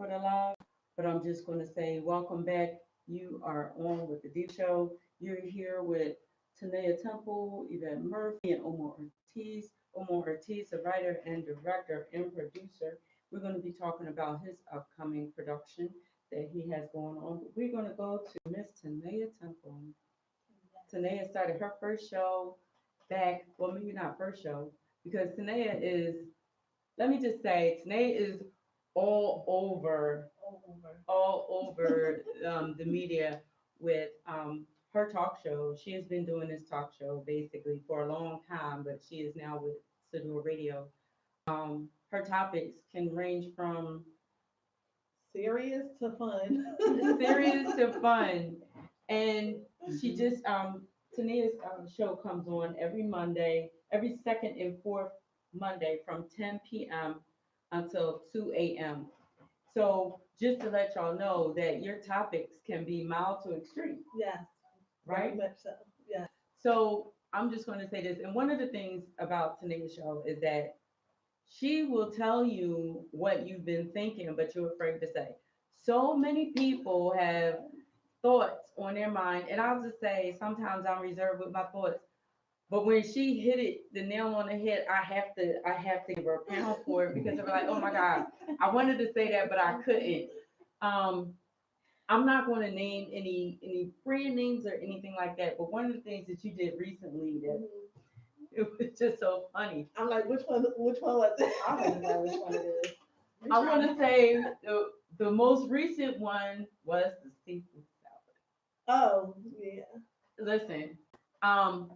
for the love, but I'm just going to say welcome back. You are on with the Deeva Show. You're here with Tanea Temple, Yvette Murphy, and Omar Ortiz. Omar Ortiz, a writer and director and producer. We're going to be talking about his upcoming production that he has going on. But we're going to go to Miss Tanea Temple. Tanea started her first show back, well, maybe not first show, because Tanea is, let me just say, Tanea is all over, the media with her talk show. She has been doing this talk show basically for a long time, but she is now with Sidor Radio. Her topics can range from Serious to fun. serious to fun, and she just Tanea's show comes on every Monday, every second and fourth Monday from 10 p.m. until 2 a.m. So just to let y'all know that your topics can be mild to extreme, Yes, very right? much so. Yeah. So I'm just going to say this, and one of the things about Tanea's show is that she will tell you what you've been thinking, but you're afraid to say. So many people have thoughts on their mind, and I'll just say sometimes I'm reserved with my thoughts. But when she hit it the nail on the head, I have to give her a pound for it because they're like, oh my God, I wanted to say that, but I couldn't. Um, I'm not going to name any brand names or anything like that. But one of the things that you did recently that Mhm. it was just so funny. I'm like, which one? Which one was it? I don't even know which one it is. I want to say the most recent one was the seafood Oh, yeah. salad. Listen, um,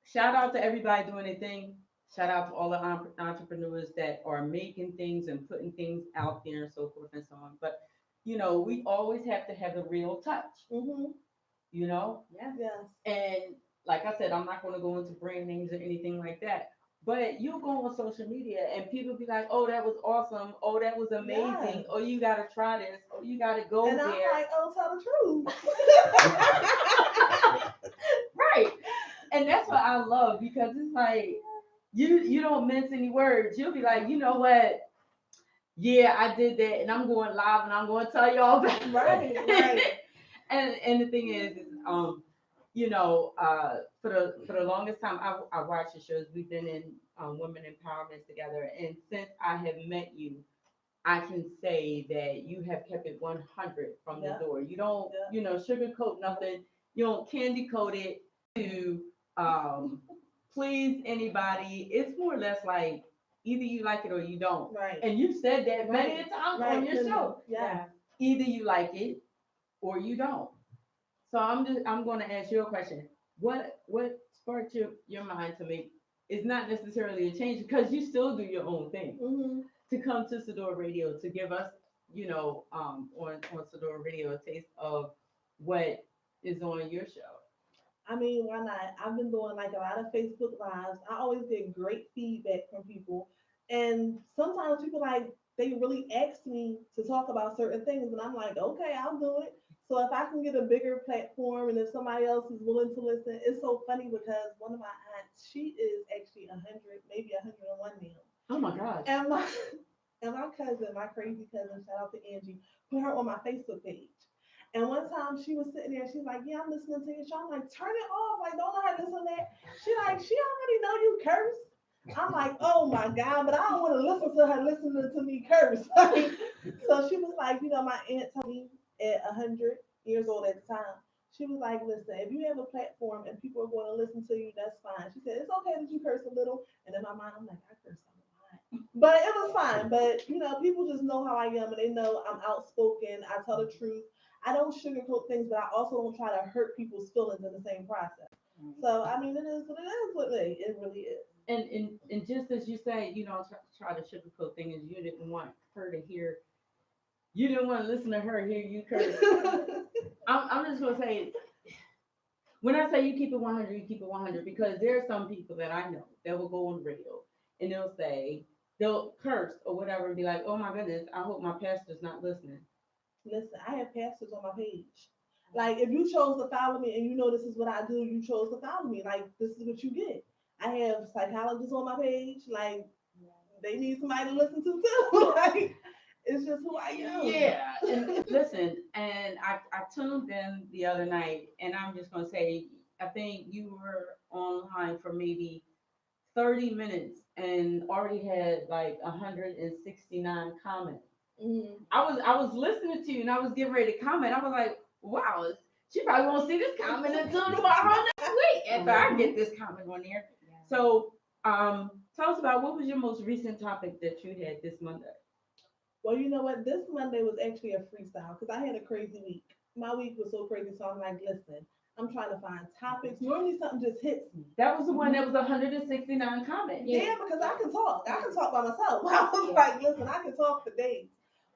shout out to everybody doing their thing. Shout out to all the entrepreneurs that are making things and putting things out there and so forth and so on. But we always have to have the real touch. Mhm. You know, Yes. Yes. and like I said, I'm not going to go into brand names or anything like that. But you go on social media and people be like, "Oh, that was awesome! Oh, that was Yes. amazing! Oh, you got to try this! Oh, you got to go And I'm there!" like, oh, tell the truth. Right. And that's what I love because it's like you don't mince any words. You'll be like, you know what? Yeah, I did that, and I'm going live, and I'm going to tell y'all about Right. Right. it. And the thing is for the longest time, I watched the shows. We've been in women empowerment together, and since I have met you, I can say that you have kept it 100 from the Yeah. door. You don't, Yeah. sugarcoat nothing. You don't candy coat it to um, please anybody. It's more or less like either you like it or you don't. Right. And you've said that many a Right. times on Right. your show. Yeah. Either you like it or you don't. So I'm going to ask you a question. What sparked your mind to make? It's not necessarily a change because you still do your own thing Mhm. to come to Sador Radio to give us, on Sador Radio a taste of what is on your show. I mean, why not? I've been doing like a lot of Facebook lives. I always get great feedback from people, and sometimes people like they really ask me to talk about certain things, and I'm like, okay, I'll do it. So if I can get a bigger platform, and if somebody else is willing to listen, it's so funny because one of my aunts, she is actually 100, maybe 101 now, Oh my gosh. and my and my cousin, my crazy cousin, shout out to Angie, put her on my Facebook page. And one time she was sitting there, she's like, "Yeah, I'm listening to your show." I'm like, "Turn it off! Like, don't let her listen to that." She like, "She already know you curse." I'm like, "Oh my god!" But I don't want to listen to her listening to me curse. Like, so she was like, my aunt told me at 100 years old at the time. She was like, "Listen, if you have a platform and people are going to listen to you, that's fine." She said, "It's okay that you curse a little." And in my mind, I'm like, "I curse a lot." But it was fine. But people just know how I am, and they know I'm outspoken. I tell the truth. I don't sugarcoat things, but I also don't try to hurt people's feelings in the same process. So I mean, it is what it is with me. It really is. And just as you say, try to sugarcoat things. You didn't want her to hear. You didn't want to listen to her hear you curse. I'm just gonna say when I say you keep it 100, you keep it 100 because there are some people that I know that will go on the radio and they'll curse or whatever and be like, oh my goodness, I hope my pastor's not listening. Listen, I have pastors on my page. Like, if you chose to follow me and you know this is what I do, you chose to follow me. Like, this is what you get. I have psychologists on my page. Like, they need somebody to listen to too. Like, It's just who I am. Yeah, and listen, and I tuned in the other night, and I'm just gonna say, I think you were online for maybe 30 minutes and already had like 169 comments. Mhm. I was listening to you and I was getting ready to comment. I was like, wow, she probably won't see this comment until tomorrow next week after I get this comment on there. So tell us about what was your most recent topic that you had this Monday? Well, you know what? This Monday was actually a freestyle because I had a crazy week. My week was so crazy, so I'm like, listen, I'm trying to find topics. Normally something just hits me. That was the one that was 169 comments. Yeah, because I can talk. I can talk by myself. I was like, listen, I can talk for days.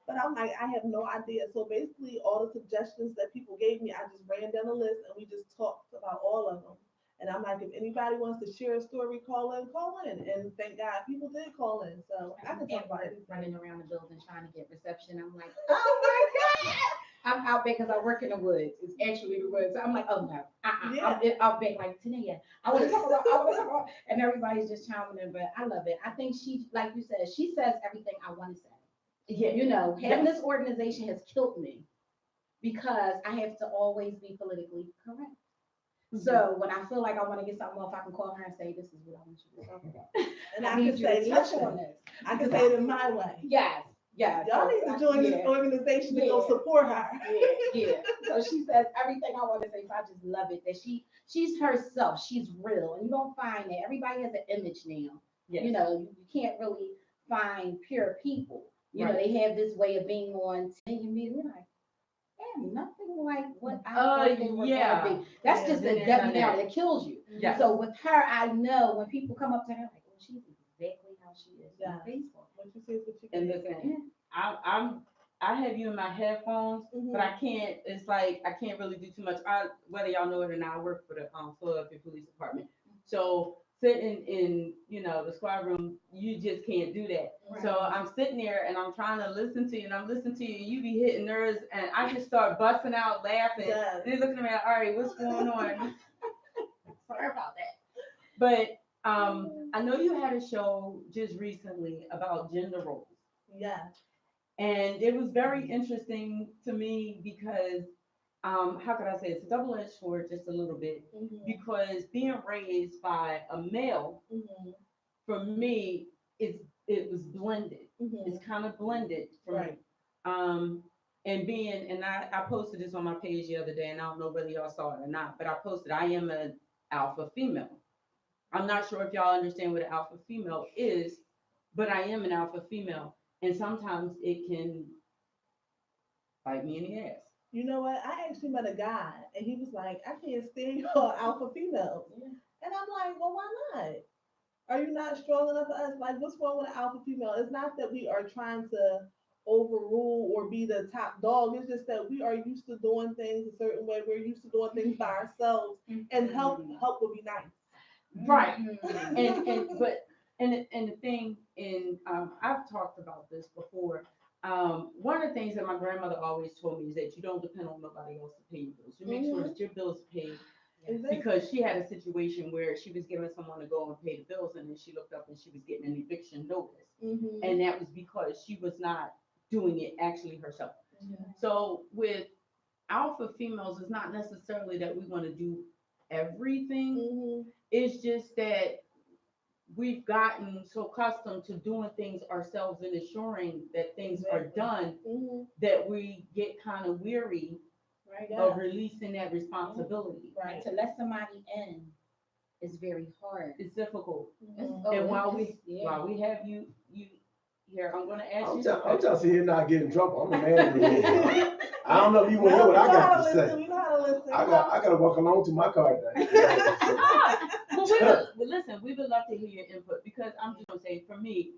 But I'm like, I have no idea. So basically, all the suggestions that people gave me, I just ran down the list and we just talked about all of them. And I'm like, if anybody wants to share a story, call in, call in. And thank God people did call in. So I can talk At about work, anything. running around the building trying to get reception. I'm like, oh my God. I'm out there because I work in the woods. It's actually the woods. So I'm like, oh no. Yeah. I'm out there like today. I want to talk about, I want to talk about, and everybody's just chiming in. But I love it. I think she, like you said, she says everything I want to say. Yeah. You know, having Yes. this organization has killed me because I have to always be politically correct. So when I feel like I want to get something off, I can call her and say, "This is what I want you to talk about." And I I need can you say, to touch listen, on this. I can say it in my way. Yes, yes. Y'all So, need to join this yeah, organization to go Yeah. support her. yeah. So she says everything I want to say. So I just love it that she's herself. She's real, and you don't find that. Everybody has an image now. Yes. You know, you can't really find pure people. You know, Right. they have this way of being on TV media. We're like, damn, nothing like what I Uh, thought they were yeah. going to be. That's Yeah, just the been there, devil done now that. that kills you. Yes. So with her, I know when people come up to her, like, oh, she's exactly how she is Yeah. on Facebook. What you see is what you And get. listen, I have you in my headphones, Mhm. but I can't. It's like I can't really do too much. Whether y'all know it or not, I work for the Philadelphia Police Department. So sitting in the squad room, you just can't do that. Right. So I'm sitting there and I'm trying to listen to you, and I'm listening to you, and you be hitting nerves, and I just start busting out laughing. Yes. And they're looking at me like, all right, what's going on? Sorry about that. But I know you had a show just recently about gender roles. Yeah. And it was very interesting to me because, how could I say it's a double-edged sword just a little bit Mhm. because being raised by a male Mhm. for me it was blended. Mhm. It's kind of blended for Right. me. And I posted this on my page the other day, and I don't know whether y'all saw it or not, but I posted I am an alpha female. I'm not sure if y'all understand what an alpha female is, but I am an alpha female, and sometimes it can bite me in the ass. You know what? I actually met a guy, and he was like, "I can't stand your alpha females," and I'm like, "Well, why not? Are you not strong enough for us? Like, what's wrong with an alpha female? It's not that we are trying to overrule or be the top dog. It's just that we are used to doing things a certain way. We're used to doing things by ourselves, and help would be nice." Right. Mhm. And the thing, and I've talked about this before. One of the things that my grandmother always told me is that you don't depend on nobody else to pay your bills. You make sure that your bills are paid. Exactly. Because she had a situation where she was giving someone to go and pay the bills, and then she looked up and she was getting an eviction notice, Mhm. and that was because she was not doing it actually herself. Yeah. So with alpha females, it's not necessarily that we want to do everything. Mhm. It's just that we've gotten so accustomed to doing things ourselves and ensuring that things are done Mhm. that we get kind of weary Right. Yeah. of releasing that responsibility. Right. To let somebody in is very hard. It's difficult. Mhm. Oh, And yeah. while we have you here, I'm gonna ask you. I'm just here not getting in trouble. I'm a man. I don't know if you want to hear No, what I we know got how to to say. listen. We know how to listen. I got to walk along to my car today. Well, listen, we would love to hear your input because I'm just gonna say, for me,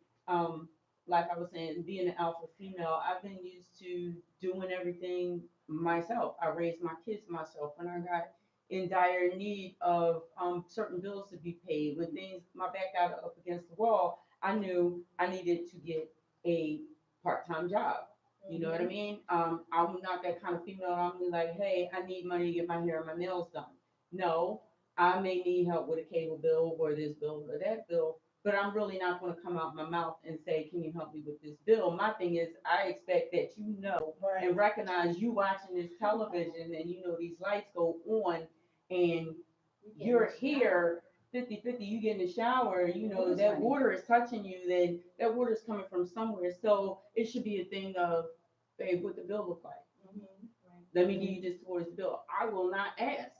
like I was saying, being an alpha female, I've been used to doing everything myself. I raised my kids myself. When I got in dire need of certain bills to be paid, when things my back got up against the wall, I knew I needed to get a part-time job. You know what I mean? I'm not that kind of female. I'm like, hey, I need money to get my hair and my nails done. No, I may need help with a cable bill or this bill or that bill, but I'm really not going to come out my mouth and say, can you help me with this bill? My thing is, I expect that you know Right. and recognize you watching this television and you know these lights go on and you're here 50-50, you get in the shower, you know, that water is touching you, then that water is coming from somewhere. So it should be a thing of, babe, what the bill look like? Let me give you this towards the bill. I will not ask.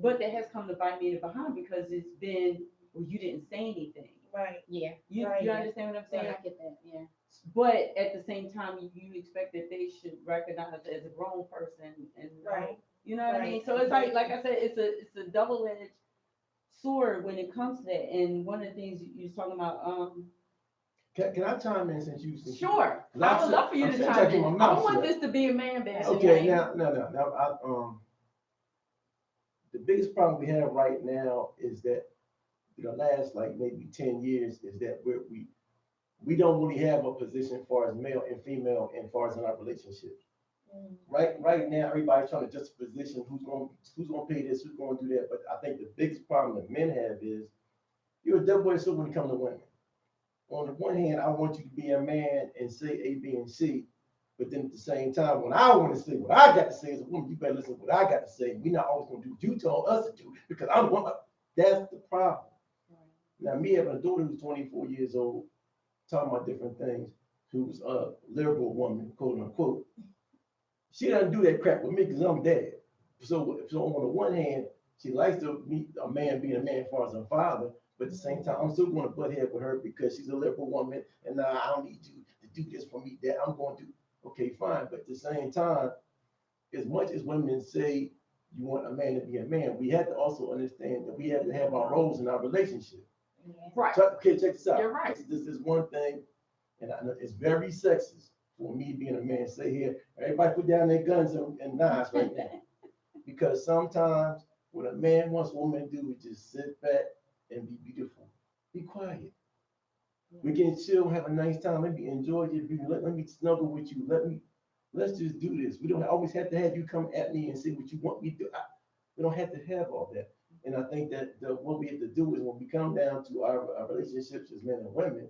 But that has come to bite me in the behind because it's been, well, you didn't say anything. Right. Yeah. You understand what I'm saying? I get that. Yeah. But at the same time, you expect that they should recognize as a grown person and Right. you know what I mean? So it's like I said, it's a double-edged sword when it comes to that. And one of the things you was talking about, Can I chime in since you? sure, I would love for you to chime in. I don't want this to be a man bashing. Okay, now, the biggest problem we have right now is that the last like maybe 10 years is that we don't really have a position as far as male and female and far as in our relationships. Right now, everybody's trying to just position who's gonna pay this, who's gonna do that. But I think the biggest problem that men have is you're a double-edged sword when it comes to women. On the one hand, I want you to be a man and say A, B, and C. But then at the same time, when I want to say what I got to say as a woman, you better listen to what I got to say. We're not always going to do what you told us to do because I'm one. That's the problem. Now, me having a daughter who's 24 years old, talking about different things, who's a liberal woman, quote unquote, she doesn't do that crap with me because I'm dad. So on the one hand, she likes to meet a man being a man as far as her father, but at the same time, I'm still going to butt head with her because she's a liberal woman, and I don't need you to do this for me, Dad. I'm going to. Okay, fine. But at the same time, as much as women say you want a man to be a man, we have to also understand that we have to have our roles in our relationship. Right. So, okay, check this out. You're right. This is one thing, and I know it's very sexist for me being a man. Say here, everybody put down their guns and knives right now. Because sometimes what a man wants a woman to do is just sit back and be beautiful. Be quiet. We can chill, have a nice time. Let me enjoy your beauty. Let me snuggle with you. Let's just do this. We don't always have to have you come at me and say what you want me to do. We don't have to have all that. And I think that what we have to do is when we come down to our relationships as men and women,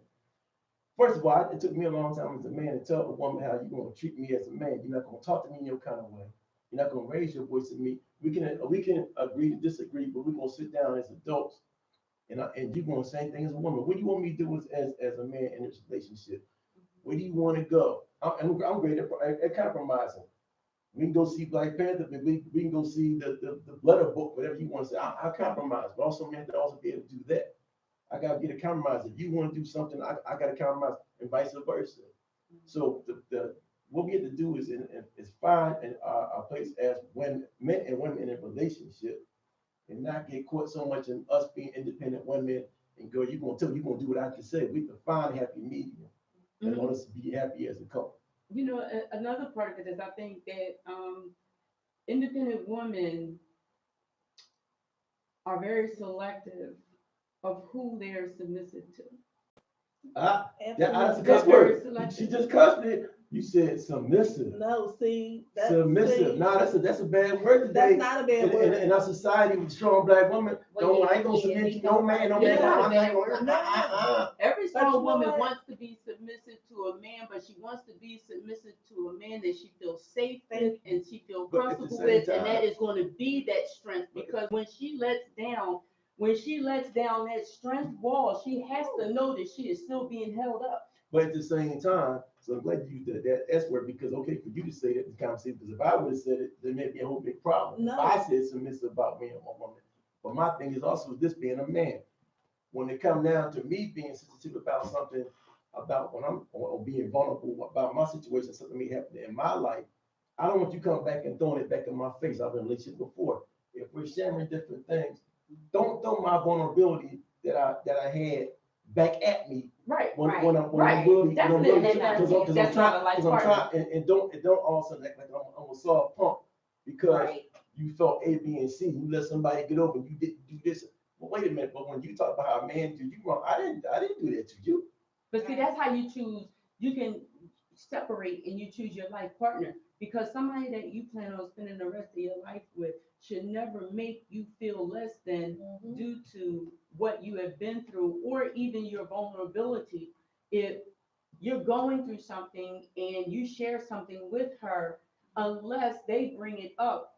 first of all, it took me a long time as a man to tell a woman how you're going to treat me as a man. You're not going to talk to me in your kind of way. You're not going to raise your voice at me. We can agree to disagree, but we're going to sit down as adults. And you're going to say things as a woman. What do you want me to do as a man in this relationship? Where do you want to go? I'm great at compromising. We can go see Black Panther, but we can go see the Letter Book, whatever you want to say. I compromise, but also man to also be able to do that. I got to get a compromise. If you want to do something, I got to compromise, and vice versa. So what we have to do is find our place as men and women in a relationship, and not get caught so much in us being independent women and go, you're going to do what I can say. We can find a happy medium and want us to be happy as a couple. You know, another part of it is I think that independent women are very selective of who they're submissive to. That's a cuss word. She just cussed it. You said submissive. No, see, submissive. No, that's a bad word today. That's not a bad word. In our society with strong Black women, I ain't gonna submit to no man, no man. Every strong woman wants to be submissive to a man, but she wants to be submissive to a man that she feels safe with and she feels comfortable with, and that is going to be that strength. Because when she lets down that strength wall, she has to know that she is still being held up. But at the same time, so I'm glad you used that S word because, okay, for you to say that in conversation, because if I would have said it, there may be a whole big problem. No. If I said submissive about being a woman. But my thing is also this being a man. When it comes down to me being sensitive about something, about when I'm or being vulnerable about my situation, something may happen in my life, I don't want you coming back and throwing it back in my face. I've been in a relationship before. If we're sharing different things, don't throw my vulnerability that I had back at me. When I'm really, because I'm trying, and don't all of a sudden act like I'm a soft punk because you felt A, B, and C. You let somebody get over, you didn't do this. Well, wait a minute. But when you talk about how a man do you wrong, I didn't do that to you. But see, that's how you choose. You can separate and you choose your life partner, because somebody that you plan on spending the rest of your life with should never make you feel less than due to what you have been through or even your vulnerability. If you're going through something and you share something with her, unless they bring it up,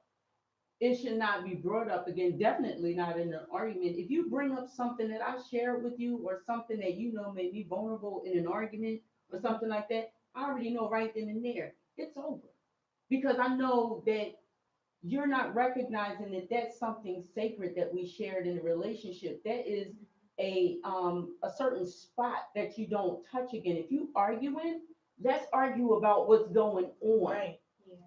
it should not be brought up again, definitely not in an argument. If you bring up something that I shared with you or something that you know may be vulnerable in an argument or something like that, I already know right then and there, it's over. Because I know that you're not recognizing that that's something sacred that we shared in a relationship. That is a certain spot that you don't touch again. If you arguing, let's argue about what's going on. Right.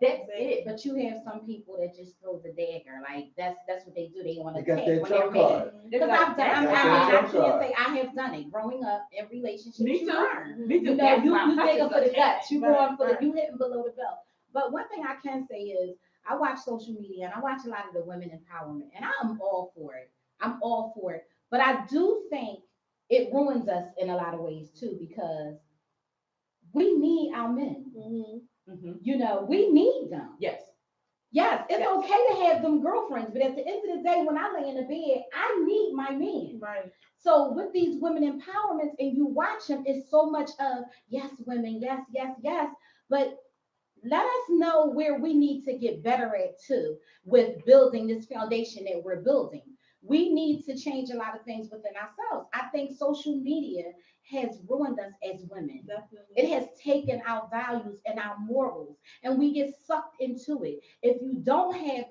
That's it. But you have some people that just throw the dagger. Like that's what they do. They want to They got attack their when they're trump mad. card. They're Because like, I've done. That's I their actually trump say I have done it. Growing up in relationships, Me you too. learn. Me too. You know, That's you why I'm digging for the such a- guts. You Right, going for right. the you hitting below the belt. But one thing I can say is I watch social media and I watch a lot of the women empowerment, and I'm all for it. I'm all for it. But I do think it ruins us in a lot of ways too, because we need our men. Mhm. You know, we need them. Yes. Yes, it's Yes. okay to have them girlfriends, but at the end of the day, when I lay in the bed, I need my man. Right. So with these women empowerments, and you watch them, it's so much of yes, women, yes, yes, yes. But let us know where we need to get better at too with building this foundation that we're building. We need to change a lot of things within ourselves. I think social media has ruined us as women. Definitely. It has taken our values and our morals, and we get sucked into it. If you don't have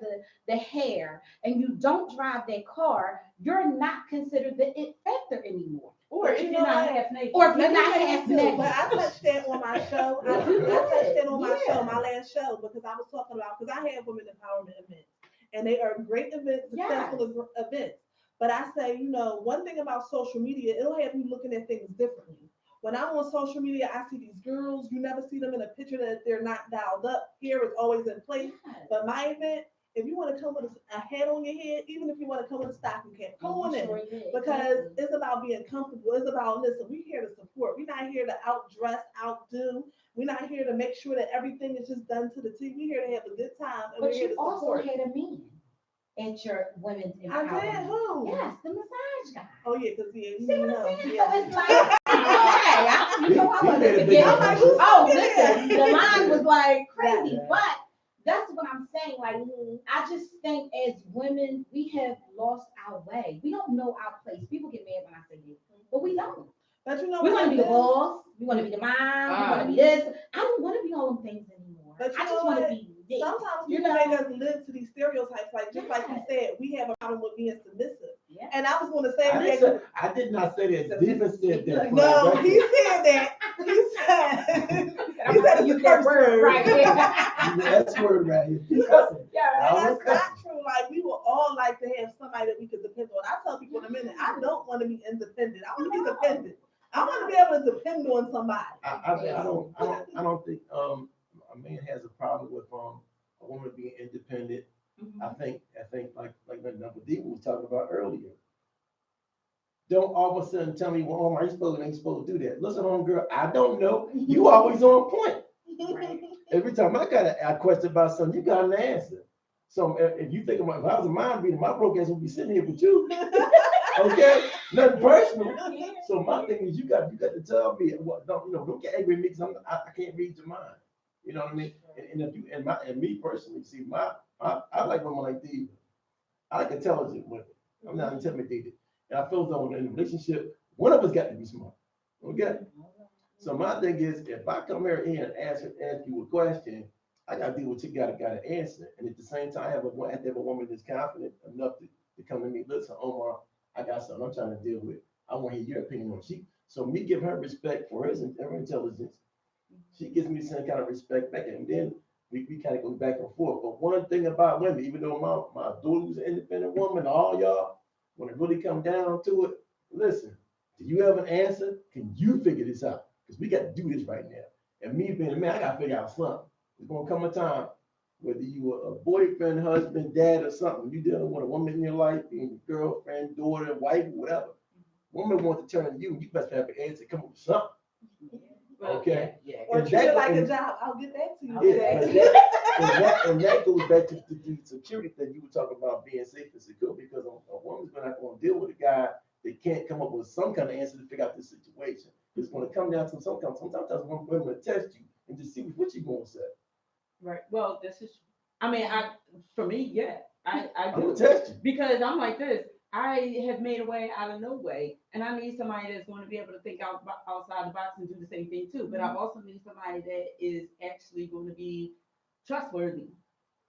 the hair and you don't drive that car, you're not considered the it factor anymore. Or But if you you're know not what? half naked. Or if Let you're me not tell you half too, naked. but I touched that on my show. I You touched that on did, my show, yeah. my last show, because I was talking about, because I have women empowerment events, and they are great events, successful events. But I say, you know, one thing about social media, it'll have you looking at things differently. When I'm on social media, I see these girls, you never see them in a picture that they're not dialed up. Hair is always in place. But my event, if you want to come with a hat on your head, even if you want to come with a stocking cap, come on in. Because it's about being comfortable. It's about, listen, we're here to support. We're not here to outdress, outdo. We're not here to make sure that everything is just done to the T. We're here to have a good time. And But we're here you to also support. had a man at your women's I empowerment. did, who? Yes, the massage guy. Oh, yeah, because he See what I'm no, saying? yeah. So it's like, hey, you know, I He wasn't made a big forgetting. I'm like, who's Oh, listen, listen, the line was like crazy, Yeah. but that's what I'm saying. Like, I just think as women, we have lost our way. We don't know our place. People get mad when I say this, but we don't. But you know We what? want to be the I boss. We want to be the mom. We want to be this. I don't want to be all them things anymore. But you I know just want to what? be this. Sometimes You people know? make us live to these stereotypes, like just like you Yes. said, we have a problem with being submissive. Yeah. And I was going to say, I did not say that. Deeva said that. no, he said that. He said, I'm he not said gonna it's a use that curse word, word. right? Yeah. That's word right here. Keep cussing. Yeah. I And was that's cussing. not true. Like we would all like to have somebody that we could depend on. I tell people in a minute, I don't want to be independent. I want to be No. dependent. I want to be able to depend on somebody. I don't think a man has a problem with a woman being independent. I think like number D was talking about earlier. Don't all of a sudden tell me, well, are you supposed to do that? Listen, girl, I don't know. You always on point. Right. Every time I got a question about something, you got an answer. So if you think about, if I was a mind reader, my broke ass would be sitting here with you. Okay, nothing personal. Yeah. So my thing is, you got to tell me what. Don't get angry at me because I can't read your mind. You know what I mean? And if you and me personally, see, I like women like Deeva. I like intelligent women. I'm not intimidated, and I feel though in a relationship, one of us got to be smart. Okay. So my thing is, if I come here and ask you a question, I got to deal with you. Got to answer, and at the same time, I have to have a woman that's confident enough to come to me. Listen, Omar, I got something I'm trying to deal with. I want to hear your opinion on it. So me give her respect for her intelligence. She gives me the same kind of respect back, and then we kind of go back and forth. But one thing about women, even though my daughter was an independent woman, all y'all, when it really come down to it, listen, do you have an answer? Can you figure this out? Because we got to do this right now. And me being a man, I got to figure out something. There's going to come a time, whether you are a boyfriend, husband, dad, or something, you dealing with a woman in your life, being your girlfriend, daughter, wife, whatever. Woman wants to turn to you, and you best have an answer, come up with something. Well, Okay. Yeah. Or And treat it that- like a and- job. I'll get that to you Yeah, today. and that goes back to the security thing you were talking about, being safe and secure, because a woman's not going to deal with a guy that can't come up with some kind of answer to figure out the situation. It's going to come down to sometimes women will test you and just see what you're going to say. Right. Well, this is. I mean, for me, yeah, I I'm do going to test you. because I'm like this. I have made a way out of no way, and I need somebody that's going to be able to think outside the box and do the same thing too. But I've also need somebody that is actually going to be trustworthy.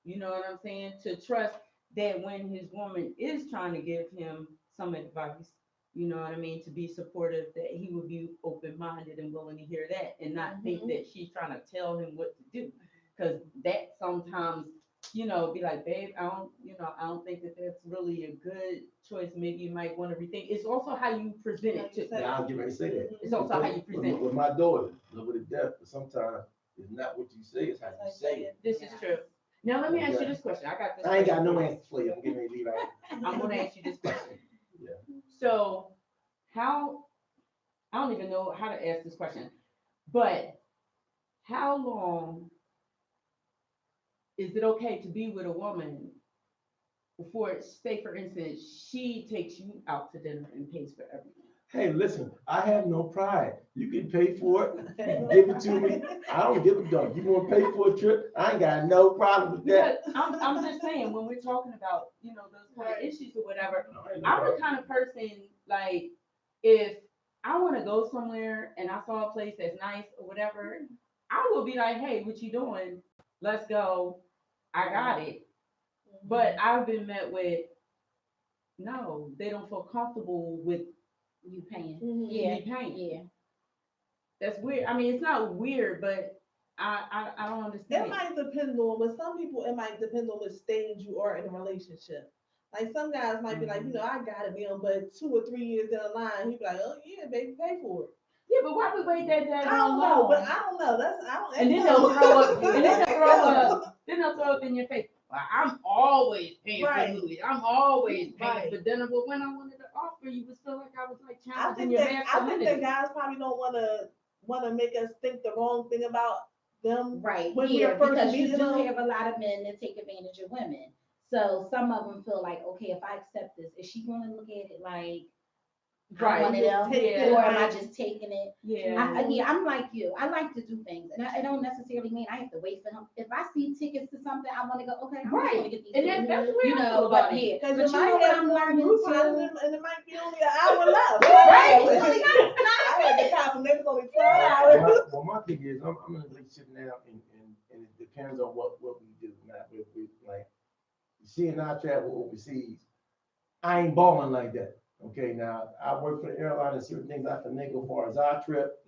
You know what I'm saying? To trust that when his woman is trying to give him some advice, you know what I mean, to be supportive, that he would be open-minded and willing to hear that and not think that she's trying to tell him what to do. Because that sometimes, you know, be like, babe, I don't think that that's really a good choice. Maybe you might want to rethink. It's also how you present it too. Yeah, I'll get ready to say that. It's also how you present it. With my daughter, love her to death, but sometimes it's not what you say, it's how you say it. This is true. Now let me ask you this question. I got this. I ain't got question no for you. answer for you. I'm getting ready to leave out. I'm gonna ask you this question. Yeah. So I don't even know how to ask this question, but how long is it okay to be with a woman before, say for instance, she takes you out to dinner and pays for everything? Hey, listen, I have no pride. You can pay for it, you can give it to me. I don't give a damn. You want to pay for a trip? I ain't got no problem with that. Because I'm just saying, when we're talking about, you know, those kind of issues or whatever, I'm the kind of person, like, if I want to go somewhere and I saw a place that's nice or whatever, I will be like, hey, what you doing? Let's go. I got it. But I've been met with, no, they don't feel comfortable with You paying. me paying. Yeah. That's weird. I mean, it's not weird, but I don't understand. It might depend on, with some people, it might depend on what stage you are in a relationship. Like some guys might be like, you know, I got it, man, but 2 or 3 years down the line, he'd be like, oh yeah, baby, pay for it. Yeah, but why we wait that I don't know, long? but I don't know. And then they'll throw up. And then they'll throw up in your face. Well, I'm always paying Right. for movies. I'm always paying Right. for dinner. But when I wanted to offer, you was feel like I was like I challenging think your that masculinity. guys probably don't want to make us think the wrong thing about them. Right, When we yeah, are first because you meeting do them. have a lot of men that take advantage of women. So some of them feel like, okay, if I accept this, is she gonna look at it like Right. I'm one of them, Yeah. or am I just taking it? Yeah. I'm like you. I like to do things, and I don't necessarily mean I have to wait for him. If I see tickets to something, I want to go. Okay, I'm Right. going to get these. And tickets. that's the way You I feel know, about but it. yeah, Because but if you I know what have I'm more learning group too. time, and it might be only an hour left. Right, we only got 9 I had the compliment, it's only 12 Yeah. hours. Well, my thing is, I'm in a relationship now, and it depends on what we do. Now, we like, she and I travel overseas. I ain't balling like that. Okay, now I work for the airline and certain things I finagle as far as our trip,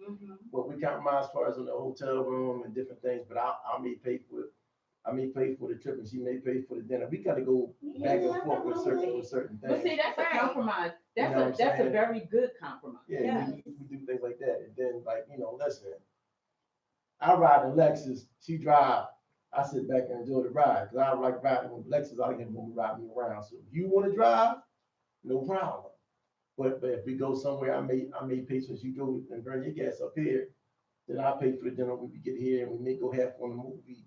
but we compromise as far as in the hotel room and different things. But I may pay for it. I may pay for the trip, and she may pay for the dinner. We got to go back and forth with certain But see, things. that's a compromise. You That's know what I'm that's a saying? very good compromise. Yeah, Yes. we do things like that, and then like listen, I ride in Lexus, she drive. I sit back and enjoy the ride because I like riding with Lexus. I like him to ride me around. So if you want to drive, no problem. But if we go somewhere, I may pay since you go and burn your gas up here. Then I pay for the dinner when we get here, and we may go half on the movie.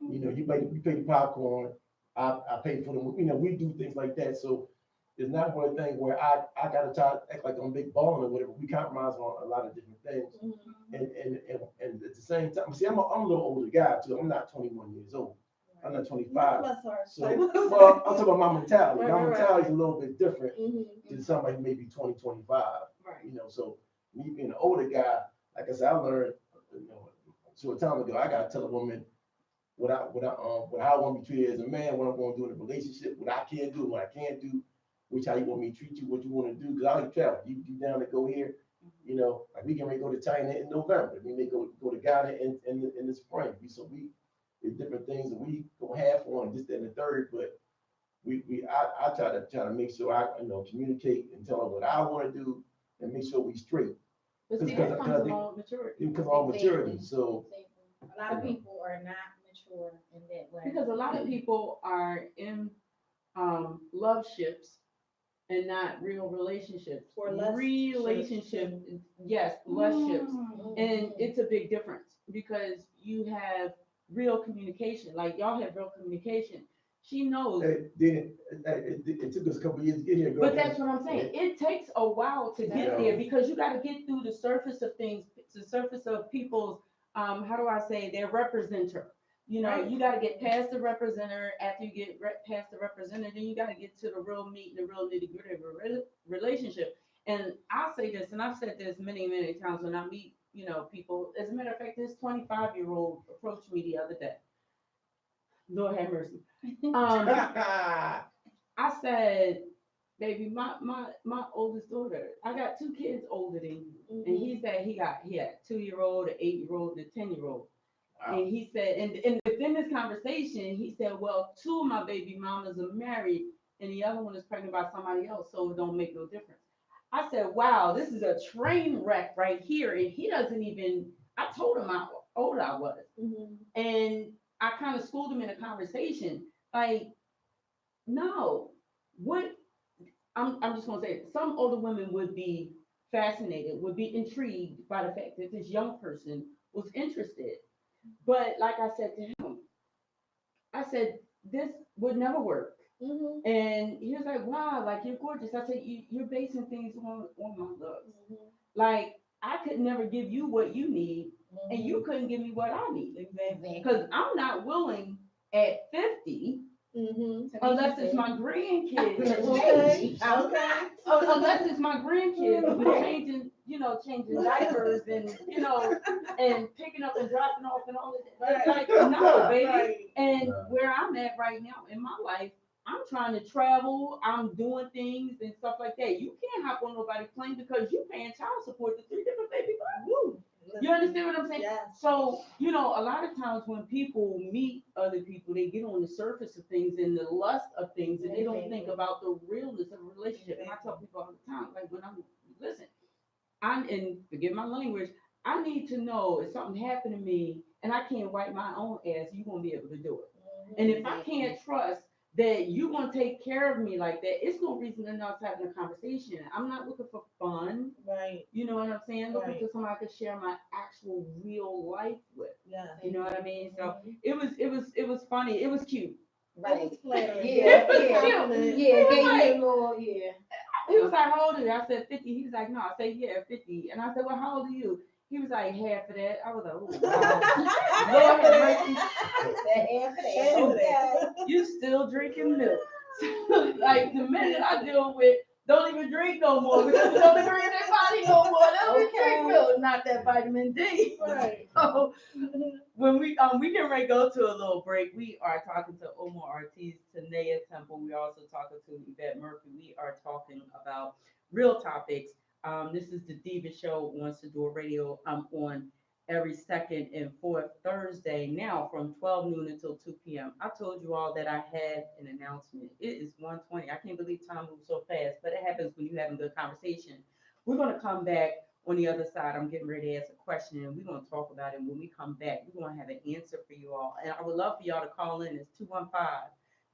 You know, you pay the popcorn. I pay for the movie. You know, we do things like that. So it's not one thing where I gotta try to act like I'm big balling or whatever. We compromise on a lot of different things. And at the same time, see, I'm a little older guy too. I'm not 21 years old. I'm not 25. Bless her. So, well, I'm talking about my mentality. My Right. mentality is a little bit different Mhm. than somebody maybe 20, 25. Right. You know, so me being an older guy, like I said, I learned, short time ago, I gotta tell a woman what how I want to be treated as a man, what I'm going to do in a relationship, what I can do, what I can't do, which how you want me to treat you, what you want to do. Because I like to travel. You down to go here, like we can go to China in November. We may go to Ghana in the spring. There's different things that we go half on, just in the third, but I try to make sure I communicate and tell her what I want to do and make sure we straight. But see, Because- that because comes I think- along with maturity. Because of all maturity. So A lot of people are not mature in that way. Because a lot of people are in love ships and not real relationships. Or less Relationship, ships. yes, less ships. Mm. And it's a big difference because you have real communication. Like y'all have real communication. She knows. It took us a couple of years to get here. But that's what I'm saying. It takes a while to get Yeah. there because you got to get through the surface of things, the surface of people's, how do I say, their representer. You know, Right. you got to get past the representer. After you get past the representer, then you got to get to the real meat and the real nitty gritty of a relationship. And I'll say this, and I've said this many, many times when I meet, people. As a matter of fact, this 25-year-old approached me the other day. Lord have mercy. I said, baby, my oldest daughter, I got two kids older than you. And he said he had a 2-year-old, an 8-year-old, and a 10-year-old. Wow. And he said, and within this conversation, he said, well, two of my baby mamas are married and the other one is pregnant by somebody else, so it don't make no difference. I said, wow, this is a train wreck right here. And he doesn't even, I told him how old I was. And I kind of schooled him in a conversation. Like, no, what I'm just gonna say it. Some older women would be fascinated, would be intrigued by the fact that this young person was interested. But like I said to him, I said, this would never work. And he was like, wow, like you're gorgeous. I said, you're basing things on my looks. Like I could never give you what you need, and you couldn't give me what I need. Because I'm not willing at 50, unless it's my grandkids. Okay. Unless it's my grandkids who changing diapers and and picking up and dropping off and all of that. It's like no, baby. Right. And where I'm at right now in my life, I'm trying to travel. I'm doing things and stuff like that. You can't hop on nobody's plane because you paying child support to 3 different baby mamas. You understand what I'm saying? Yes. So, a lot of times when people meet other people, they get on the surface of things and the lust of things, and they don't think about the realness of a relationship. And I tell people all the time, like listen, and forgive my language, I need to know if something happened to me and I can't wipe my own ass, you won't be able to do it. And if I can't trust that you're going to take care of me like that, it's no reason enough having a conversation. I'm not looking for fun. Right. You know what I'm saying? Looking Right. for somebody I could share my actual real life with. Yeah. You know what I mean? So it was funny. It was cute. Right. It was flattering. Yeah, Compliment. Yeah, gave Right. you a little, yeah. He was like, how old are you? I said 50. He was like, no. I said, yeah, 50. And I said, well, how old are you? He was like, half of that. I was like, oh, wow. Lord have mercy. Half of that. Okay. You still drinking milk. Like the men that I deal with don't even drink no more because it don't agree in their body no more. They don't even drink milk, not that vitamin D. Right. So when we can ready to go to a little break, we are talking to Omar Ortiz, Tanea Temple. We're also talking to Yvette Murphy. We are talking about real topics. This is the Deeva Show on Sador Radio. I'm on every second and fourth Thursday now from 12 noon until 2 p.m. I told you all that I had an announcement. It is 1:20. I can't believe time moves so fast, but it happens when you're having good conversation. We're going to come back on the other side. I'm getting ready to ask a question and we're going to talk about it. And when we come back, we're going to have an answer for you all. And I would love for y'all to call in. It's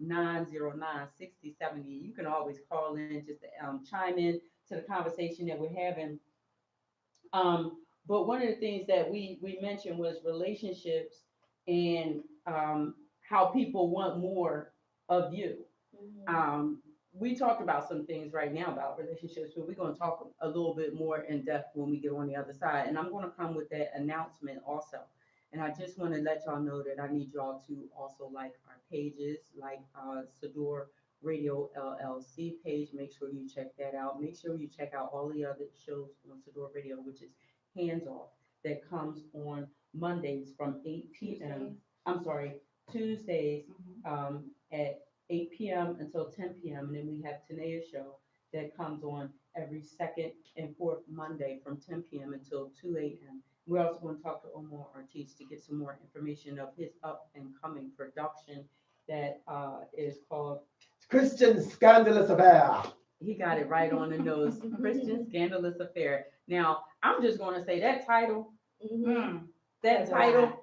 215-909-6070. You can always call in just to chime in to the conversation that we're having. But one of the things that we mentioned was relationships and how people want more of you. We talked about some things right now about relationships, but we're going to talk a little bit more in depth when we get on the other side. And I'm going to come with that announcement also. And I just want to let y'all know that I need y'all to also like our pages, like Sador Radio LLC page. Make sure you check that out. Make sure you check out all the other shows on Sador Radio, which is Hands Off, that comes on Mondays from 8 p.m. I'm sorry, Tuesdays at 8 p.m. until 10 p.m. And then we have Tanea Show that comes on every second and fourth Monday from 10 p.m. until 2 a.m. We're also going to talk to Omar Ortiz to get some more information of his up and coming production that is called Christian Scandalous Affair. He got it right on the nose. Christian Scandalous Affair. Now, I'm just going to say that title, that title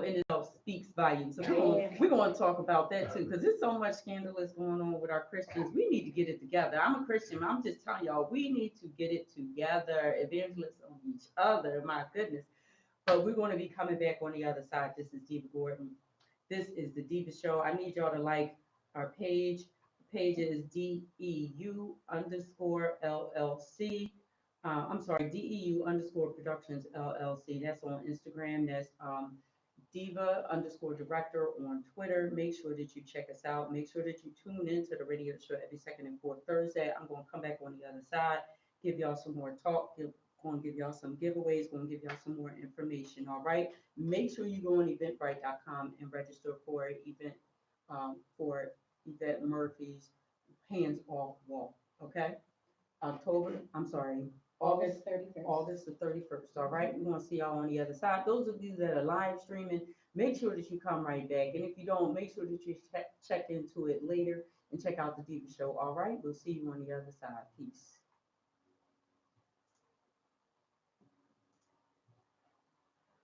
in itself speaks volumes. So we're going to talk about that too, because there's so much scandalous going on with our Christians. We need to get it together. I'm a Christian. I'm just telling y'all, we need to get it together. Evangelists on each other. My goodness. But we're going to be coming back on the other side. This is Deeva Gordon. This is the Deeva Show. I need y'all to like our page. The page is DEU_LLC. I'm sorry, DEU_Productions LLC. That's on Instagram. That's Diva_Director on Twitter. Make sure that you check us out. Make sure that you tune into the radio show every second and fourth Thursday. I'm going to come back on the other side, give y'all some more talk, going to give y'all some giveaways, going to give y'all some more information. All right. Make sure you go on eventbrite.com and register for for Yvette Murphy's Hands Off Walk. Okay. August 31st. August the 31st. All right. We're going to see y'all on the other side. Those of you that are live streaming, make sure that you come right back. And if you don't, make sure that you check into it later and check out the Deeva Show. All right. We'll see you on the other side. Peace.